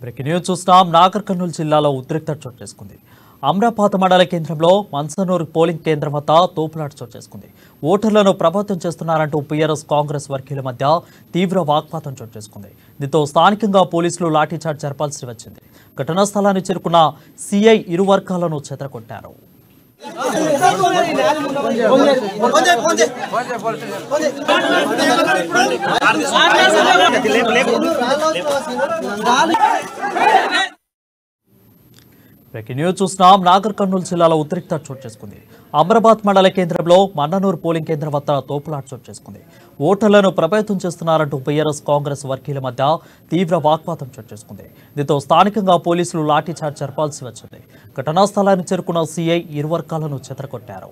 Breaking news చూస్తున్నాం. నాగర్ కర్నూలు జిల్లాలో ఉద్రిక్తత చోటు చేసుకుంది. అమ్రాపాత మండల కేంద్రంలో మన్సనూరు పోలింగ్ కేంద్రం వద్ద తోపులాట చోటు చేసుకుంది. ఓటర్లను ప్రభావితం చేస్తున్నారంటూ పీఆర్ఎస్ కాంగ్రెస్ వర్గీయుల మధ్య తీవ్ర వాగ్వాదం చోటు చేసుకుంది. దీంతో స్థానికంగా పోలీసులు లాఠీచార్జ్ జరపాల్సి వచ్చింది. ఘటనా స్థలాన్ని చేరుకున్న సీఐ ఇరు వర్గాలను చెదరగొట్టారు. బ్రేకింగ్ న్యూస్ చూస్తున్నాం. నాగర్ కర్నూలు జిల్లాలో ఉద్రిక్తత చోటు చేసుకుంది. అమ్రాబాద్ మండల కేంద్రంలో మన్ననూరు పోలింగ్ కేంద్రం వద్ద తోపులాట చోటు చేసుకుంది. ఓటర్లను ప్రభావితం చేస్తున్నారంటూ పీఆర్ఎస్ కాంగ్రెస్ వర్గీయుల మధ్య తీవ్ర వాగ్వాదం చోటు చేసుకుంది. దీంతో స్థానికంగా పోలీసులు లాఠీచార్జ్ జరపాల్సి వచ్చింది. ఘటనా స్థలాన్ని చేరుకున్న సీఐ ఇరు వర్గాలను చెదరగొట్టారు.